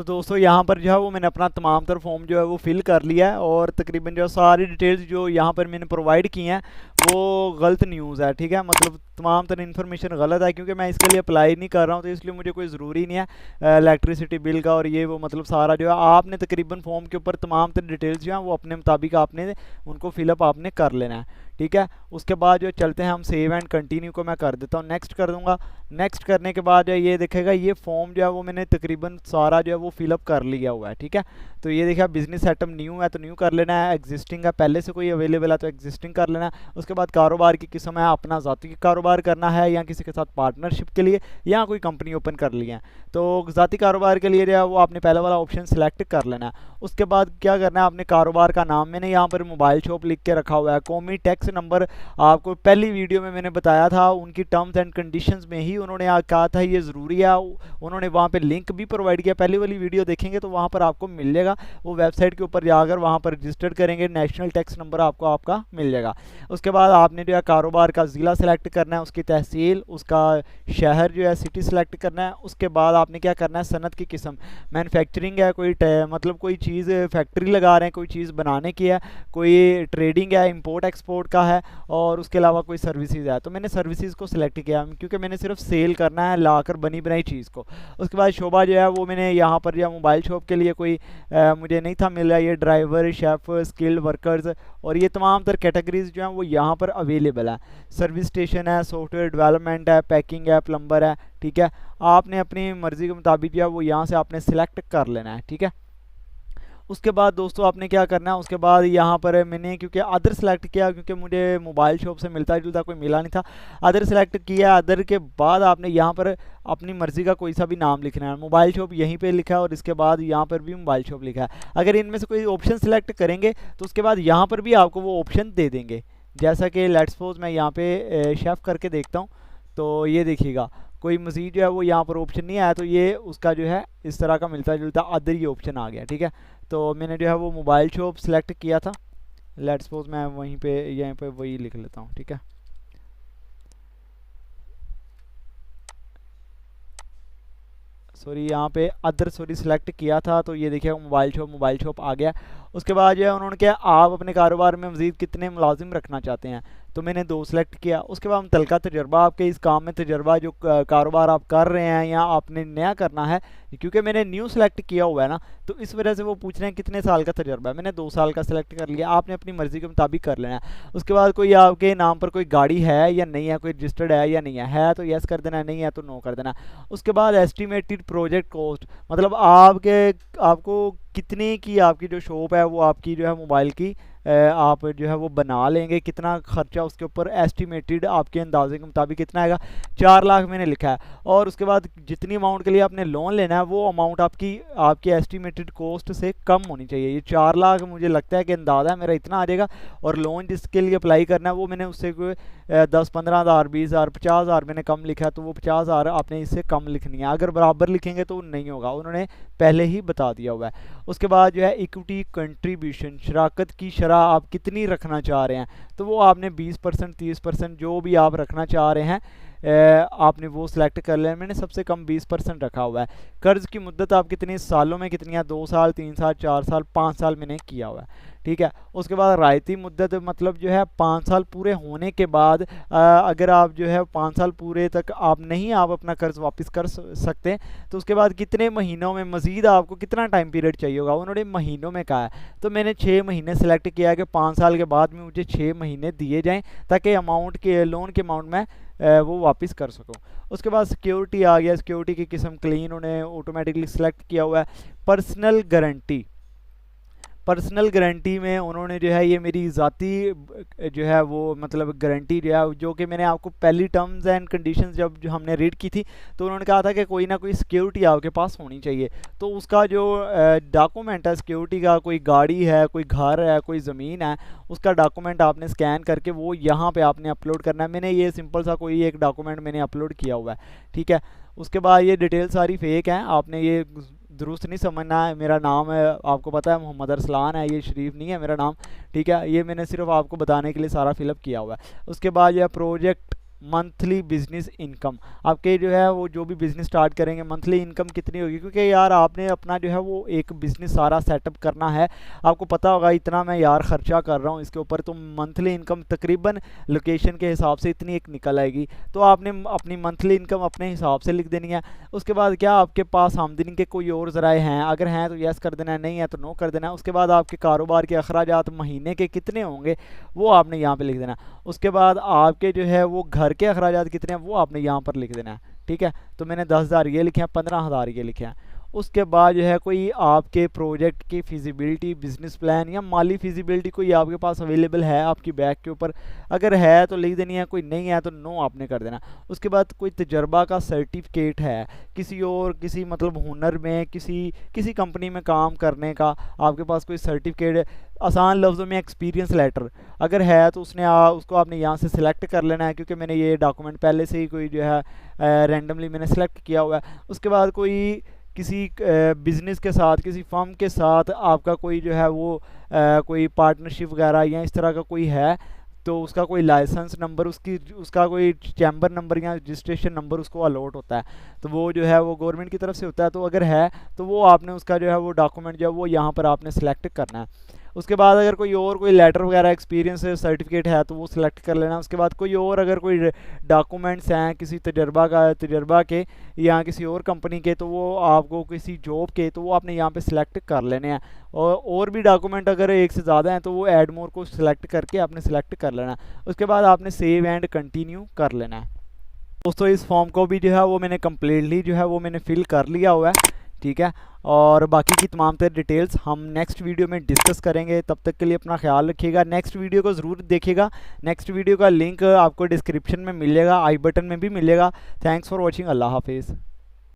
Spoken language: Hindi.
तो दोस्तों यहाँ पर जो है वो मैंने अपना तमाम तर फॉर्म जो है वो फिल कर लिया है, और तकरीबन जो सारी डिटेल्स जो यहाँ पर मैंने प्रोवाइड की हैं वो गलत न्यूज़ है, ठीक है। मतलब तमाम तर इन्फॉर्मेशन गलत है, क्योंकि मैं इसके लिए अप्लाई नहीं कर रहा हूँ, तो इसलिए मुझे कोई ज़रूरी नहीं है इलेक्ट्रिसिटी बिल का और ये वो। मतलब सारा जो है आपने तकरीबन फॉर्म के ऊपर तमाम तर डिटेल्स जो हैं वो अपने मुताबिक आपने उनको फिलअप आपने कर लेना है, ठीक है। उसके बाद जो चलते हैं हम सेव एंड कंटिन्यू को मैं कर देता हूँ, नेक्स्ट कर दूंगा। नेक्स्ट करने के बाद जो ये देखेगा ये फॉर्म जो है वो मैंने तकरीबन सारा जो है वो फिलअप कर लिया हुआ है, ठीक है। तो ये देखिए बिजनेस सेटअप न्यू है तो न्यू कर लेना है, एग्जिस्टिंग है पहले से कोई अवेलेबल है तो एग्जिस्टिंग कर लेना है। उसके बाद कारोबार की किस्म है, अपना ज़ाती कारोबार करना है या किसी के साथ पार्टनरशिप के लिए या कोई कंपनी ओपन कर ली है, तो ज़ाती कारोबार के लिए जो है वो आपने पहले वाला ऑप्शन सेलेक्ट कर लेना है। उसके बाद क्या करना है, आपने कारोबार का नाम मैंने यहाँ पर मोबाइल शॉप लिख के रखा हुआ है। कौमी टैक्स नंबर आपको पहली वीडियो में मैंने बताया था, उनकी टर्म्स एंड कंडीशंस में ही उन्होंने कहा था ये ज़रूरी है, उन्होंने वहाँ पे लिंक भी प्रोवाइड किया। पहली वाली वीडियो देखेंगे तो वहाँ पर आपको मिल जाएगा, वो वेबसाइट के ऊपर जाकर वहाँ पर रजिस्टर करेंगे, नेशनल टैक्स नंबर आपको आपका मिल जाएगा। उसके बाद आपने जो है कारोबार का ज़िला सेलेक्ट करना है, उसकी तहसील, उसका शहर जो है सिटी सेलेक्ट करना है। उसके बाद आपने क्या करना है, सनत की किस्म, मैन्युफैक्चरिंग है, कोई मतलब कोई चीज़ फैक्ट्री लगा रहे हैं, कोई चीज़ बनाने की है, कोई ट्रेडिंग है, इंपोर्ट एक्सपोर्ट का है, और उसके अलावा कोई सर्विसेज है। तो मैंने सर्विसेज को सिलेक्ट किया क्योंकि मैंने सिर्फ सेल करना है लाकर बनी बनाई चीज़ को। उसके बाद शोबा जो है वो मैंने यहाँ पर जो मोबाइल शॉप के लिए कोई मुझे नहीं था मिल रहा, ये ड्राइवर, शेफ़, स्किल्ड वर्कर्स और ये तमाम तर कैटेगरीज जो हैं वो यहाँ पर अवेलेबल है। सर्विस स्टेशन है, सॉफ्टवेयर डेवलपमेंट है, पैकिंग है, प्लम्बर है, ठीक है। आपने अपनी मर्ज़ी के मुताबिक जो है वो यहाँ से आपने सिलेक्ट कर लेना है, ठीक है। उसके बाद दोस्तों आपने क्या करना है, उसके बाद यहाँ पर मैंने क्योंकि अदर सेलेक्ट किया क्योंकि मुझे मोबाइल शॉप से मिलता जुलता कोई मिला नहीं था, अदर सेलेक्ट किया। अदर के बाद आपने यहाँ पर अपनी मर्ज़ी का कोई सा भी नाम लिखना है। मोबाइल शॉप यहीं पे लिखा है और इसके बाद यहाँ पर भी मोबाइल शॉप लिखा है। अगर इनमें से कोई ऑप्शन सेलेक्ट करेंगे तो उसके बाद यहाँ पर भी आपको वो ऑप्शन दे देंगे, जैसा कि लेट्स सपोज मैं यहाँ पे शेफ़ करके देखता हूँ, तो ये देखिएगा कोई मज़ीद जो है वो यहाँ पर ऑप्शन नहीं आया, तो ये उसका जो है इस तरह का मिलता जुलता अदर ये ऑप्शन आ गया, ठीक है। तो मैंने जो है वो मोबाइल शॉप सेलेक्ट किया था, लेट्स सपोज मैं वहीं पे यहीं पे वही लिख लेता हूँ, ठीक है। सॉरी यहाँ पे अदर सेलेक्ट किया था, तो ये देखिए मोबाइल शॉप आ गया। उसके बाद जो है उन्होंने क्या आप अपने कारोबार में मज़ीद कितने मुलाजिम रखना चाहते हैं, तो मैंने 2 सेलेक्ट किया। उसके बाद मुतलका तजर्बा, आपके इस काम में तजर्बा जो कारोबार आप कर रहे हैं या आपने नया करना है, क्योंकि मैंने न्यू सेलेक्ट किया हुआ है ना, तो इस वजह से वो पूछ रहे हैं कितने साल का तजर्बा है। मैंने 2 साल का सेलेक्ट कर लिया, आपने अपनी मर्ज़ी के मुताबिक कर लेना है। उसके बाद कोई आपके नाम पर कोई गाड़ी है या नहीं है, कोई रजिस्टर्ड है या नहीं है तो येस कर देना, नहीं है तो नो कर देना। उसके बाद एस्टिमेटेड प्रोजेक्ट कॉस्ट, मतलब आपको कितने की आपकी जो शॉप है वो आपकी जो है मोबाइल की आप जो है वो बना लेंगे, कितना खर्चा उसके ऊपर एस्टिमेटेड आपके अंदाजे के मुताबिक कितना आएगा। 4 लाख मैंने लिखा है। और उसके बाद जितनी अमाउंट के लिए आपने लोन लेना है वो अमाउंट आपकी एस्टिमेटेड कॉस्ट से कम होनी चाहिए। ये 4 लाख मुझे लगता है कि अंदाज़ा है मेरा इतना आ जाएगा, और लोन जिसके लिए अप्लाई करना है वो मैंने उससे कोई 10-15 हज़ार, 20 हज़ार, 50 हज़ार मैंने कम लिखा है, तो वो 50 हज़ार आपने इससे कम लिखनी है। अगर बराबर लिखेंगे तो नहीं होगा, उन्होंने पहले ही बता दिया हुआ है। उसके बाद जो है इक्विटी कंट्रीब्यूशन, शराकत की शरह आप कितनी रखना चाह रहे हैं, तो वो आपने 20%, 30% जो भी आप रखना चाह रहे हैं आपने वो सिलेक्ट कर लिया। मैंने सबसे कम 20% रखा हुआ है। कर्ज़ की मुद्दत आप कितनी सालों में कितनी है, 2 साल, 3 साल, 4 साल, 5 साल मैंने किया हुआ है, ठीक है। उसके बाद रायती मुद्दत, मतलब जो है 5 साल पूरे होने के बाद अगर आप जो है 5 साल पूरे तक आप अपना कर्ज़ वापस कर सकते, तो उसके बाद कितने महीनों में मज़ीद आपको कितना टाइम पीरियड चाहिए होगा, उन्होंने महीनों में कहा है। तो मैंने 6 महीने सेलेक्ट किया है कि 5 साल के बाद में मुझे 6 महीने दिए जाएँ ताकि लोन के अमाउंट में वो वापस कर सकूं। उसके बाद सिक्योरिटी आ गया, सिक्योरिटी की किस्म क्लीन उन्हें ऑटोमेटिकली सिलेक्ट किया हुआ है। पर्सनल गारंटी में उन्होंने जो है ये मेरी ज़ाती जो है वो मतलब गारंटी जो है, जो कि मैंने आपको पहली टर्म्स एंड कंडीशंस जब जो हमने रीड की थी तो उन्होंने कहा था कि कोई ना कोई सिक्योरिटी आपके पास होनी चाहिए। तो उसका जो डॉक्यूमेंट है सिक्योरिटी का, कोई गाड़ी है, कोई घर है, कोई ज़मीन है, उसका डॉक्यूमेंट आपने स्कैन करके वो यहाँ पर आपने अपलोड करना है। मैंने ये सिंपल सा कोई एक डॉक्यूमेंट मैंने अपलोड किया हुआ है, ठीक है। उसके बाद ये डिटेल सारी फेक हैं, आपने ये दुरुस्त नहीं समझना है। मेरा नाम है आपको पता है मोहम्मद अरसलान है, ये शरीफ नहीं है मेरा नाम, ठीक है। ये मैंने सिर्फ आपको बताने के लिए सारा फिलअप किया हुआ है। उसके बाद यह प्रोजेक्ट मंथली बिजनेस इनकम, आपके जो है वो जो भी बिजनेस स्टार्ट करेंगे मंथली इनकम कितनी होगी, क्योंकि यार आपने अपना जो है वो एक बिजनेस सारा सेटअप करना है, आपको पता होगा इतना मैं यार खर्चा कर रहा हूँ इसके ऊपर, तो मंथली इनकम तकरीबन लोकेशन के हिसाब से इतनी एक निकल आएगी। तो आपने अपनी मंथली इनकम अपने हिसाब से लिख देनी है। उसके बाद क्या आपके पास आमदनी के कोई और ज़राए हैं, अगर हैं तो यस कर देना है, नहीं है तो नो कर देना है। उसके बाद आपके कारोबार के अखराजात महीने के कितने होंगे वो आपने यहाँ पे लिख देना है। उसके बाद आपके जो है वो घर के अखराजात कितने हैं वो आपने यहाँ पर लिख देना है, ठीक है। तो मैंने 10,000 ये लिखे हैं, 15,000 ये लिखे हैं। उसके बाद जो है कोई आपके प्रोजेक्ट की फिजिबिलिटी, बिजनेस प्लान या माली फिजिबिलिटी कोई आपके पास अवेलेबल है आपकी बैक के ऊपर, अगर है तो लिख देनी है, कोई नहीं है तो नो आपने कर देना। उसके बाद कोई तजर्बा का सर्टिफिकेट है किसी और किसी मतलब हुनर में किसी कंपनी में काम करने का, आपके पास कोई सर्टिफिकेट, आसान लफ्ज़ों में एक्सपीरियंस लेटर अगर है तो उसको आपने यहाँ से सिलेक्ट कर लेना है, क्योंकि मैंने ये डॉक्यूमेंट पहले से ही कोई जो है रैंडमली मैंने सेलेक्ट किया हुआ है। उसके बाद कोई किसी बिज़नेस के साथ, किसी फर्म के साथ आपका कोई जो है वो कोई पार्टनरशिप वगैरह या इस तरह का कोई है तो उसका कोई लाइसेंस नंबर, उसका कोई चैम्बर नंबर या रजिस्ट्रेशन नंबर उसको अलॉट होता है, तो वो जो है वो गवर्नमेंट की तरफ से होता है। तो अगर है तो वो आपने उसका जो है वो डॉक्यूमेंट जो है वो यहाँ पर आपने सेलेक्ट करना है। उसके बाद अगर कोई लेटर वगैरह एक्सपीरियंस सर्टिफिकेट है तो वो सिलेक्ट कर लेना। उसके बाद कोई और अगर कोई डॉक्यूमेंट्स हैं किसी तजर्बा के या किसी और कंपनी के, तो वो आपको किसी जॉब के, तो वो आपने यहाँ पे सिलेक्ट कर लेने हैं। और भी डॉक्यूमेंट अगर एक से ज़्यादा हैं तो वो ऐड मोर को सिलेक्ट करके आपने सिलेक्ट कर लेना। उसके बाद आपने सेव एंड कंटिन्यू कर लेना है। दोस्तों इस फॉर्म को भी जो है वो मैंने कम्प्लीटली जो है वो मैंने फिल कर लिया हुआ है, ठीक है। और बाकी की तमाम तरह डिटेल्स हम नेक्स्ट वीडियो में डिस्कस करेंगे। तब तक के लिए अपना ख्याल रखिएगा, नेक्स्ट वीडियो को ज़रूर देखिएगा। नेक्स्ट वीडियो का लिंक आपको डिस्क्रिप्शन में मिलेगा, आई बटन में भी मिलेगा। थैंक्स फॉर वॉचिंग, अल्लाह हाफिज़।